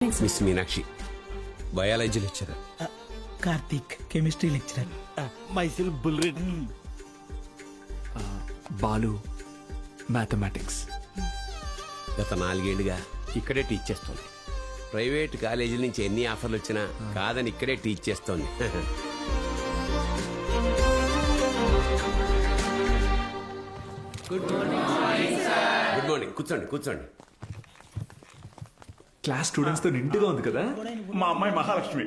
Miss Meenakshi biology lecturer. Karthik chemistry lecturer. మైసిల్ బుల్రెడ్. Balu mathematics. గత 4 ఏళ్లుగా ఇక్కడే టీచ్ చేస్తోంది. ప్రైవేట్ కాలేజీల నుంచి ఎన్ని ఆఫర్లు వచ్చినా కాదని ఇక్కడే టీచ్ చేస్తోంది. Good morning. కూర్చోండి కూర్చోండి. క్లాస్ స్టూడెంట్స్ తో నిండుగా ఉంది కదా. మా అమ్మాయి మహాలక్ష్మి.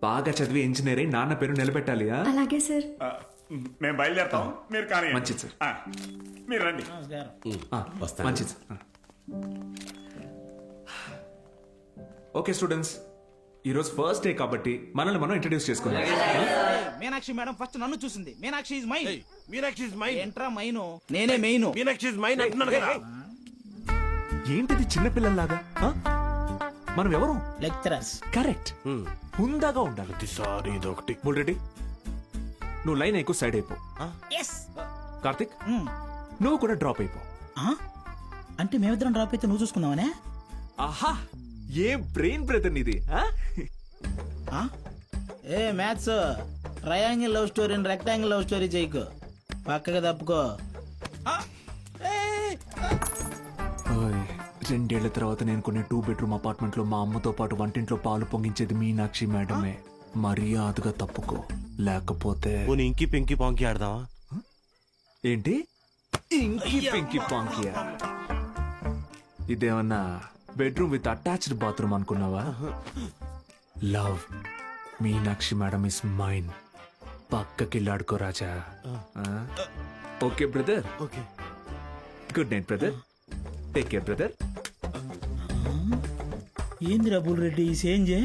బాగా చదివి ఇంజనీర్ అయి నాన్న పేరు నిలబెట్టాలి. అలాగే సార్. మేము బయలుదేరుతాం, మీరు కానీ. మంచిది సార్. మీరు రండి. వస్తాను. మంచిది సార్. ఓకే స్టూడెంట్స్, ఈరోజు ఫస్ట్ డే కాబట్టి మనల్ని మనం ఇంట్రడ్యూస్ చేసుకుందాం. మీనాక్షి మేడం ఫస్ట్ నన్ను చూసింది. Meenakshi is mine. Meenakshi is mine. ఎంట్రా మైను, నేనే మెయిన్. మీనాక్షి ఇస్ మైన్ అంటున్నాను కదా. ఏంటిది చిన్నపిల్లల్లాగా? మనం ఎవరు? లెక్చరర్స్. కరెక్ట్. హుందాగా ఉండాలి. ప్రతిసారి ఇదొకటి. బుల్రెడ్డి, నువ్వు లైన్ ఎక్కువ సైడ్ అయిపో. ఎస్. కార్తిక్, నువ్వు కూడా డ్రాప్ అయిపో. అంటే మేమిద్దరం డ్రాప్ అయితే నువ్వు చూసుకుందామనే? ఆహా, ఏ బ్రెయిన్ బ్రదర్ నీది. ఏ maths triangle love story rectangle love story చేయకు, పక్కగా తప్పుకో. 2 ఏళ్ల తర్వాత నేను కొన్ని 2 బెడ్రూమ్ అపార్ట్మెంట్ లో మా అమ్మతో పాటు వంటింట్లో పాలు పొంగించేది మీనాక్షి మేడమే. మర్యాదగా తప్పుకో, లేకపోతే ఇంకి పెంకి పాంకి ఆడదామా? ఏంటి ఇంకి పెంకి పాంకియా? ఇదేమన్నా బెడ్రూమ్ విత్ అటాచ్డ్ బాత్రూమ్ అనుకున్నావా? Love Meenakshi madam is mine. పక్కకిల్లాడుకో రాజా. Okay brother. Okay. Good night brother. Take care brother. ఏంది రబుల్ రెడ్డి ఈ సేంజే?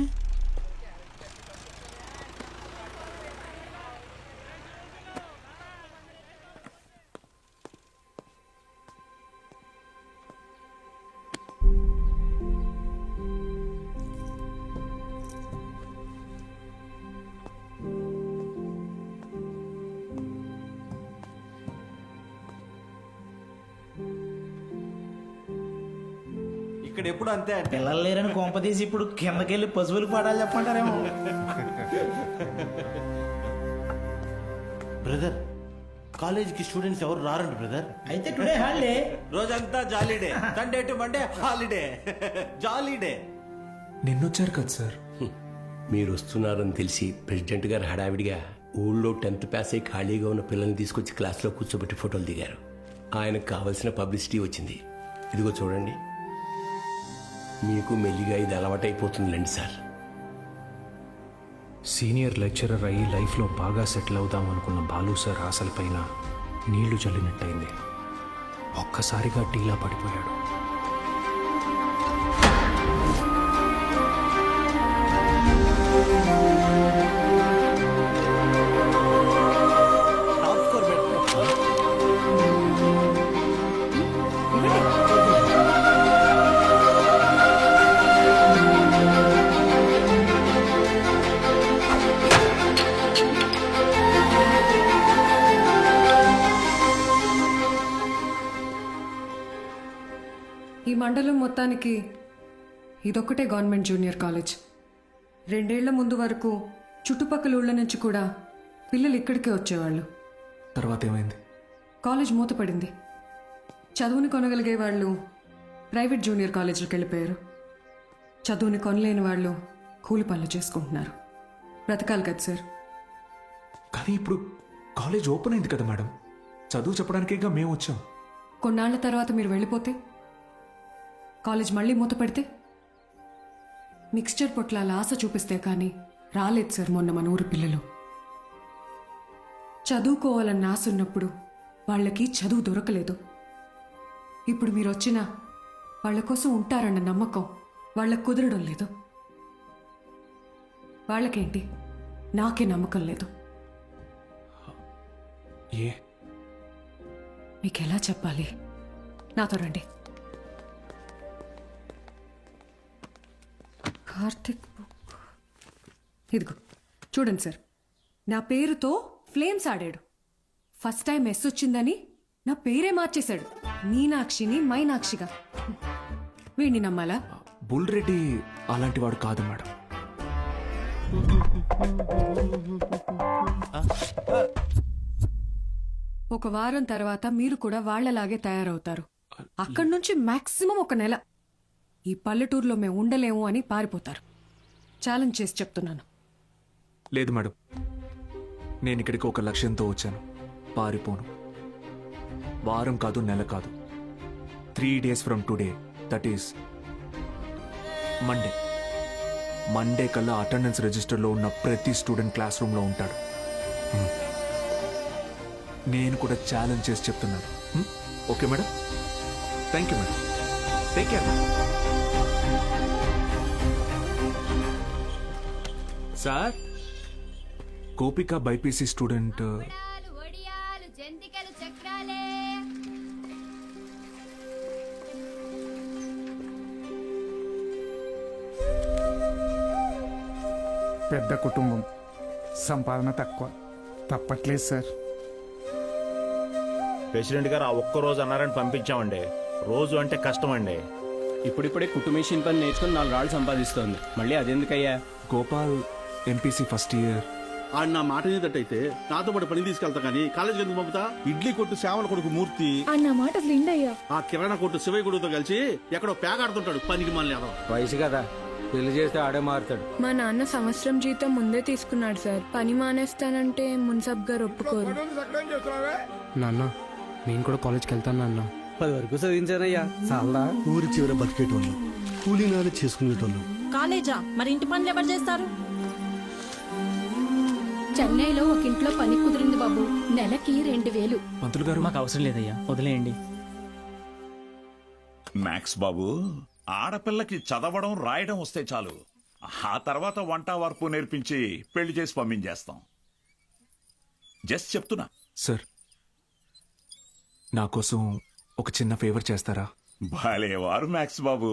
ఇక్కడ ఎప్పుడు అంతే అంటే పిల్లలు లేరని కొంపదీసి ఇప్పుడు కిందకెళ్ళి పశువులకు పాడాలి చెప్పంటారేమో. బ్రదర్, కాలేజీకి స్టూడెంట్స్ ఎవరు రారండి బ్రదర్. అయితే టుడే హాలిడే. రోజంతా jolly day. Sunday to Monday holiday. Jolly day. నిన్నొచ్చారు కదా సార్. మీరు వస్తున్నారని తెలిసి ప్రెసిడెంట్ గారు హడావిడిగా ఊళ్ళో 10th పాస్ అయి ఖాళీగా ఉన్న పిల్లల్ని తీసుకొచ్చి క్లాస్లో కూర్చోబెట్టి ఫోటోలు దిగారు. ఆయనకు కావలసిన పబ్లిసిటీ వచ్చింది. ఇదిగో చూడండి, మీకు మెల్లిగా ఇది అలవాటైపోతుందిలేండి సార్. సీనియర్ లెక్చరర్ అయ్యి లైఫ్లో బాగా సెటిల్ అవుదాం అనుకున్న బాలు సార్ ఆశలపైన నీళ్లు చల్లినట్టయింది. ఒక్కసారిగా టీలా పడిపోయాడు. ఈ మండలం మొత్తానికి ఇదొక్కటే గవర్నమెంట్ జూనియర్ కాలేజ్. 2 ఏళ్ల ముందు వరకు చుట్టుపక్కల ఊళ్ళ నుంచి కూడా పిల్లలు ఇక్కడికే వచ్చేవాళ్ళు. తర్వాత ఏమైంది? కాలేజ్ మూతపడింది. చదువుని కొనగలిగే వాళ్ళు ప్రైవేట్ జూనియర్ కాలేజీలకు వెళ్ళిపోయారు. చదువుని కొనలేని వాళ్ళు కూలి పనులు చేసుకుంటున్నారు. బ్రతకాలి కదా సార్. కానీ ఇప్పుడు కాలేజ్ ఓపెన్ అయింది కదా మేడం. చదువు చెప్పడానికేగా మేము వచ్చాం. కొన్నాళ్ల తర్వాత మీరు వెళ్ళిపోతే కాలేజ్ మళ్ళీ మూతపడితే మిక్స్చర్ పొట్లాల ఆశ చూపిస్తే కానీ రాలేదు సార్ మొన్న మన ఊరు పిల్లలు. చదువుకోవాలన్న ఆశ ఉన్నప్పుడు వాళ్ళకి చదువు దొరకలేదు. ఇప్పుడు మీరు వచ్చినా వాళ్ళ కోసం ఉంటారన్న నమ్మకం వాళ్ళకు కుదరడం లేదు. వాళ్ళకేంటి, నాకే నమ్మకం లేదు. ఏ మీకు ఎలా చెప్పాలి? నాతో రండి. కార్తిక్ బుక్ ఇదిగో చూడండి సార్. నా పేరుతో ఫ్లేమ్స్ ఆడాడు. ఫస్ట్ టైం ఎస్ వచ్చిందని నా పేరే మార్చేశాడు. మీనాక్షిని మైనాక్షిగా. వీడిని నమ్మాలా? బుల్రెడ్డి అలాంటి వాడు కాదు మేడం. ఒక వారం తర్వాత మీరు కూడా వాళ్ళలాగే తయారవుతారు. అక్కడి నుంచి మాక్సిమం ఒక నెల ఈ పల్లెటూరులో మేము ఉండలేము అని పారిపోతారు. ఛాలెంజ్ చేసి చెప్తున్నాను. లేదు మేడం, నేను ఇక్కడికి ఒక లక్ష్యంతో వచ్చాను. పారిపోను. వారం కాదు, నెల కాదు, 3 days from today, that is Monday కల్లా అటెండెన్స్ రిజిస్టర్లో ఉన్న ప్రతి స్టూడెంట్ క్లాస్ రూమ్లో ఉంటాడు. నేను కూడా ఛాలెంజ్ చేసి చెప్తున్నాను. Okay madam? Thank you madam. Take care. Sir, Gopika BiPC student ఒడియాలు జంతికలు చక్రాలే. పెద్ద కుటుంబం, సంపాదన తక్కువ. తప్పట్లేదు సార్. ప్రెసిడెంట్ గారు ఆ ఒక్క రోజు అన్నారని పంపించామండి. రోజు అంటే కష్టం అండి. ఇప్పుడిప్పుడే కుటుంబేషన్ పని నేర్చుకుని 4 రాళ్ళు సంపాదిస్తోంది. మళ్ళీ అదెందుకయ్యా? Gopal MPC first year. ఆడు నా మాట ఏదట్టయితే నాతో పాటు పని తీసుకెళ్తా కానీ కాలేజీకి ఎందుకు పంపుతా? ఇడ్లీ కొట్టు శ్యామల కొడుకు మూర్తి, అన్న మాట విండయ్యా. ఆ కిరాణా కొట్టు శివయ్య కొడుకుతో కలిసి ఎక్కడో పేకాడుతుంటాడు. పనికి మళ్ళీ వయసు కదా, పెళ్లి చేస్తే ఆడే మారుతాడు. మా నాన్న సంవత్సరం జీతం ముందే తీసుకున్నాడు సార్. పని మానేస్తానంటే మున్సబ్ గారు ఒప్పుకోరు. నాన్న, నేను కూడా కాలేజ్కి వెళ్తాను నాన్న. 10 వరకు చదివించానయ్యా. చాలా ఊరి చివర బతికేటోళ్ళు, కూలీనాలు చేసుకునేటోళ్ళు. కాలేజా? మరి ఇంటి పనులు ఎవరు చేస్తారు? చెన్నైలో ఒక ఇంట్లో పని కుదిరింది బాబు. నెలకి 2000. మంత్రులు గారు, మాకు అవసరం లేదయ్యా, వదిలేయండి. మ్యాక్స్ బాబు, ఆడపిల్లకి చదవడం రాయడం వస్తే చాలు. ఆ తర్వాత వంట వరపు నేర్పించి పెళ్లి చేసి పంపించేస్తాం. జస్ట్ చెప్తున్నా. సార్, నా కోసం ఒక చిన్న ఫేవర్ చేస్తారా? భలేవారు మ్యాక్స్ బాబు,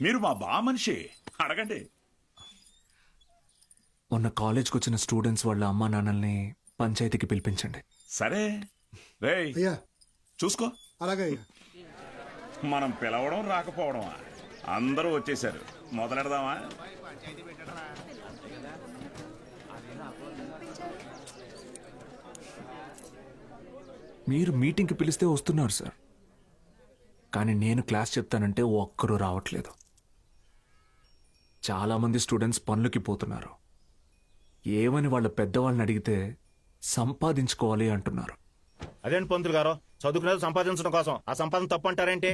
మీరు మా బా మనిషి, అడగండి. మొన్న కాలేజ్కి వచ్చిన స్టూడెంట్స్ వాళ్ళ అమ్మా నాన్నల్ని పంచాయతీకి పిలిపించండి. సరే రేయ్, చూసుకో. అలాగే మనం పిలవడం రాకపోవడమా? అందరూ వచ్చేసారు, మొదలెడదామా? మీరు మీటింగ్కి పిలిస్తే వస్తున్నారు సార్, కానీ నేను క్లాస్ చెప్తానంటే ఒక్కరూ రావట్లేదు. చాలామంది స్టూడెంట్స్ పనులకి పోతున్నారు. ఏమని వాళ్ళ పెద్దవాళ్ళని అడిగితే సంపాదించుకోవాలి అంటున్నారు. అదేంటి పంతులు గారు, చదువుకునేది సంపాదించడం కోసం. ఆ సంపాదన తప్పు అంటారేంటి?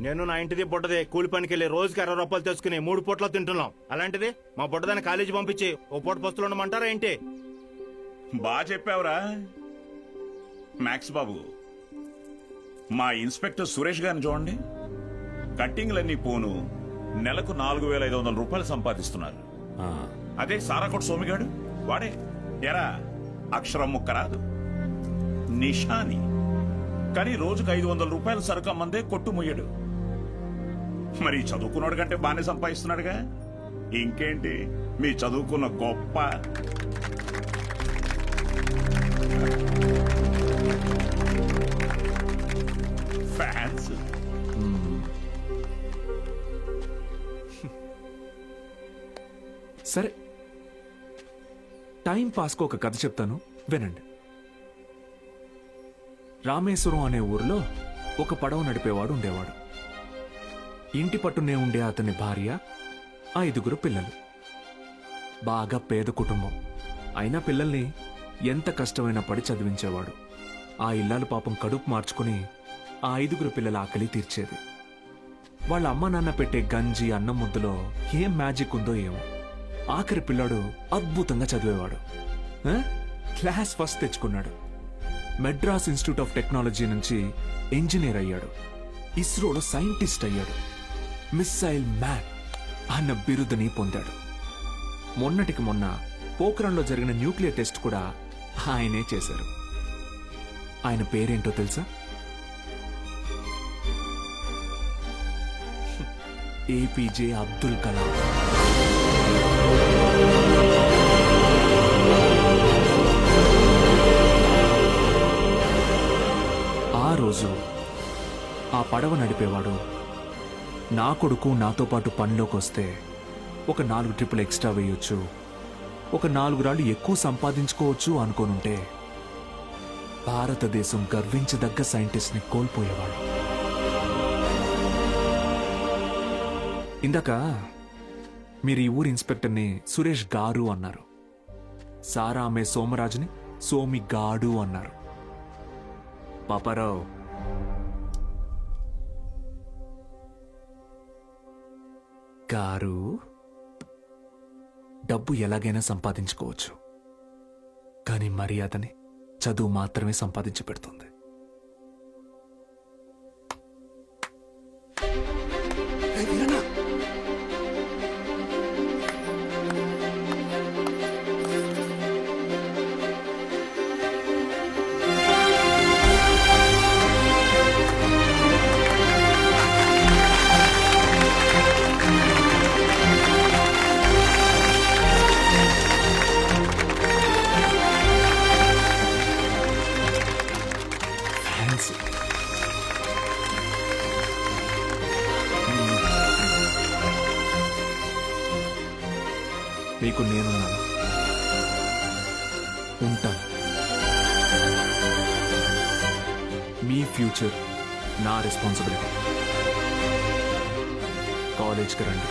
నేను నా ఇంటిది బుడ్డది కూలి పనికి వెళ్ళి రోజుకి 60 రూపాయలు తెచ్చుకుని 3 పూట్ల తింటున్నాం. అలాంటిది మా బుడ్డదాన్ని కాలేజీ పంపించి ఓ పూట పస్తులు ఉండమంటారా ఏంటి? బా చెప్పావురా మ్యాక్స్ బాబు. మా ఇన్స్పెక్టర్ సురేష్ గారిని చూడండి, కట్టింగ్లన్నీ పోను నెలకు 4500 రూపాయలు సంపాదిస్తున్నారు. అదే సారాకోట్ సోమిగాడు, వాడే ఎరా అక్షరం ముక్క రాదు, నిషాని, కానీ రోజుకు 500 రూపాయలు సరుకు అమ్మందే కొట్టు ముయ్యడు. మరి చదువుకున్నాడు కంటే బాగానే సంపాదిస్తున్నాడుగా. ఇంకేంటి మీ చదువుకున్న గొప్ప. ఫ్యాన్స్. సరే, టైం పాస్కు ఒక కథ చెప్తాను, వినండి. రామేశ్వరం అనే ఊరిలో ఒక పడవ నడిపేవాడు ఉండేవాడు. ఇంటి పట్టునే ఉండే అతని భార్య, 5 పిల్లలు. బాగా పేద కుటుంబం అయినా పిల్లల్ని ఎంత కష్టమైనా పడి చదివించేవాడు. ఆ ఇల్లాలు పాపం కడుపు మార్చుకుని ఆ 5 పిల్లల ఆకలి తీర్చేది. వాళ్ళ అమ్మ నాన్న పెట్టే గంజి అన్నం ముద్దలో ఏం మ్యాజిక్ ఉందో ఏమో, ఆఖరి పిల్లాడు అద్భుతంగా చదివేవాడు. క్లాస్ ఫస్ట్ తెచ్చుకున్నాడు. మెడ్రాస్ ఇన్స్టిట్యూట్ ఆఫ్ టెక్నాలజీ నుంచి ఇంజనీర్ అయ్యాడు. ఇస్రోలో సైంటిస్ట్ అయ్యాడు. మిస్సైల్ మ్యాన్ అన్న బిరుదుని పొందాడు. మొన్నటికి మొన్న పోఖ్రాన్లో జరిగిన న్యూక్లియర్ టెస్ట్ కూడా ఆయనే చేశారు. ఆయన పేరేంటో తెలుసా? ఏపీజే అబ్దుల్ కలాం. ఆ రోజు ఆ పడవ నడిపేవాడు నా కొడుకు నాతో పాటు పనిలోకి వస్తే ఒక 4 ట్రిప్పులు ఎక్స్ట్రా వేయొచ్చు, ఒక 4 రాళ్ళు ఎక్కువ సంపాదించుకోవచ్చు అనుకోనుంటే భారతదేశం గర్వించదగ్గ సైంటిస్ట్ని కోల్పోయేవాడు. ఇందాక మీరు ఈ ఊరి ఇన్స్పెక్టర్ని సురేష్ గారు అన్నారు. సారా అమ్మే సోమరాజుని సోమి గాడు అన్నారు. పాపారావు, గారు డబ్బు ఎలాగైనా సంపాదించుకోవచ్చు, కానీ మర్యాదని చదువు మాత్రమే సంపాదించి పెడుతుంది. Fancy. మీకు నేనున్నాను, ఉంటాను. మీ ఫ్యూచర్ నా రెస్పాన్సిబిలిటీ. కాలేజ్కి రండి.